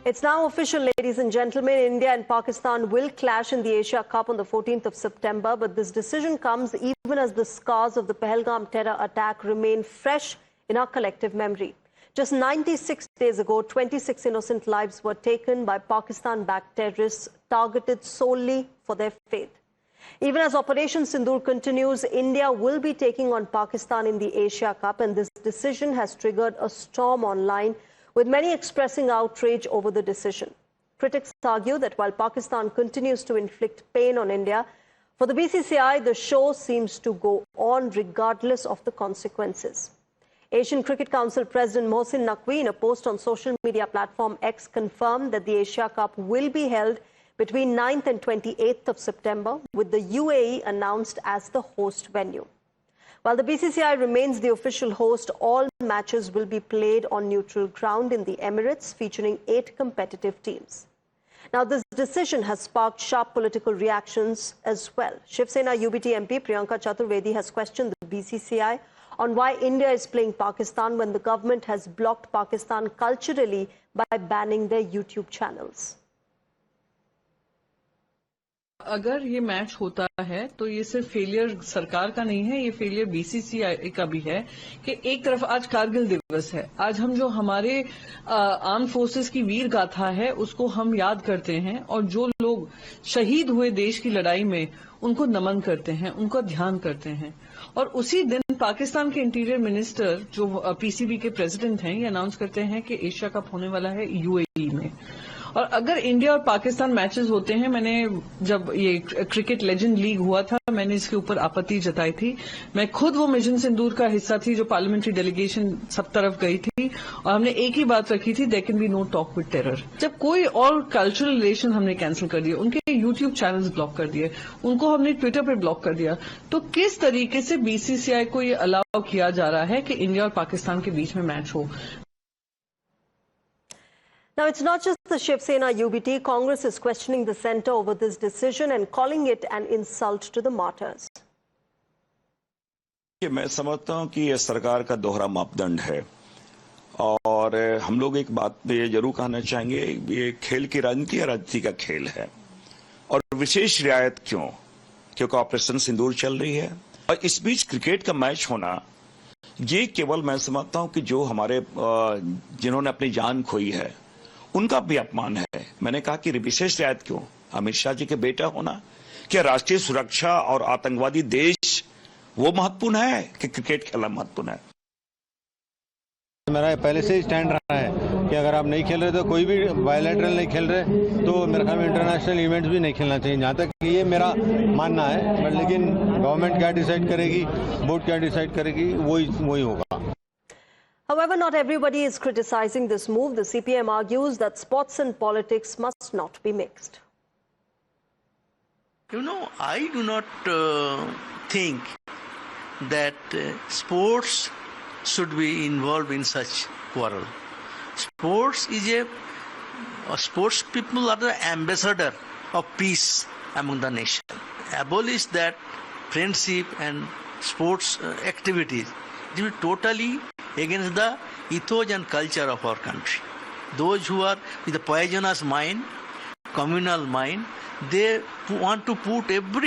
It's now official, ladies and gentlemen. India and Pakistan will clash in the Asia Cup on the 14th of September. But this decision comes even as the scars of the Pahalgam terror attack remain fresh in our collective memory. Just 96 days ago, 26 innocent lives were taken by Pakistan-backed terrorists targeted solely for their faith. Even as Operation Sindoor continues, India will be taking on Pakistan in the Asia Cup, and this decision has triggered a storm online, with many expressing outrage over the decision. Critics argue that while Pakistan continues to inflict pain on India, for the BCCI, the show seems to go on regardless of the consequences. Asian Cricket Council President Mohsin Naqvi, in a post on social media platform X, confirmed that the Asia Cup will be held between 9th and 28th of September, with the UAE announced as the host venue. While the BCCI remains the official host, all matches will be played on neutral ground in the Emirates, featuring 8 competitive teams. Now, this decision has sparked sharp political reactions as well. Shiv Sena UBT MP Priyanka Chaturvedi has questioned the BCCI on why India is playing Pakistan when the government has blocked Pakistan culturally by banning their YouTube channels. अगर ये match होता है तो ये सिर्फ failure सरकार का नहीं है, ये फेलियर बीसीसीआई का भी है कि एक तरफ आज कारगिल दिवस है, आज हम जो हमारे आर्म फोर्सेस की वीर गाथा है उसको हम याद करते हैं और जो लोग शहीद हुए देश की लड़ाई में उनको नमन करते हैं, उनका ध्यान करते हैं। और उसी दिन पाकिस्तान के इंटीरियर मिनिस्टर जो पीसीबी के प्रेसिडेंट हैं, ये अनाउंस करते हैं कि एशिया कप होने वाला है यूएई में। और अगर इंडिया और पाकिस्तान मैचेस होते हैं, मैंने जब ये क्रिकेट लेजेंड लीग हुआ था, मैंने इसके ऊपर आपत्ति जताई थी। मैं खुद वो मिशन सिंदूर का हिस्सा थी जो पार्लियामेंट्री डेलीगेशन सब तरफ गई थी और हमने एक ही बात रखी थी, there can be no talk with terror. जब कोई और कल्चरल रिलेशन हमने कैंसिल कर दिए, उनके यूट्यूब चैनल्स ब्लॉक कर दिए, उनको हमने ट्विटर पर ब्लॉक कर दिया, तो किस तरीके से बीसीसीआई को ये अलाउ किया जा रहा है कि इंडिया और पाकिस्तान के बीच में मैच हो? Now, it's not just the Shiv Sena UBT. Congress is questioning the centre over this decision and calling it an insult to the martyrs. मैं समझता हूं कि यह सरकार का दोहरा मापदंड है और हम लोग एक बात ये जरूर कहना चाहेंगे, ये खेल की राजनीति या राजनीति का खेल है। और विशेष रियायत क्यों? क्योंकि ऑपरेशन सिंदूर चल रही है और इस बीच क्रिकेट का मैच होना, ये केवल मैं समझता हूं कि जो हमारे जिन्होंने अपनी जान खोई है उनका भी अपमान है। मैंने कहा कि विशेष रियायत क्यों? अमित शाह जी के बेटा होना, क्या राष्ट्रीय सुरक्षा और आतंकवादी देश वो महत्वपूर्ण है कि क्रिकेट खेलना महत्वपूर्ण है? मेरा पहले से ही स्टैंड रहा है कि अगर आप नहीं खेल रहे तो कोई भी बायलैटरल नहीं खेल रहे तो मेरे ख्याल में इंटरनेशनल इवेंट्स भी नहीं खेलना चाहिए, जहाँ तक ये मेरा मानना है। बट लेकिन गवर्नमेंट क्या डिसाइड करेगी, बोर्ड क्या डिसाइड करेगी, वही होगा। However, not everybody is criticizing this move. The CPM argues that sports and politics must not be mixed. You know, I do not think that sports should be involved in such quarrel. Sports is sports people are the ambassador of peace among the nation. Abolish that friendship and sports activities. It will be totally against the ethos and culture of our country. Those who are with a poisonous mind, communal mind, they want to put every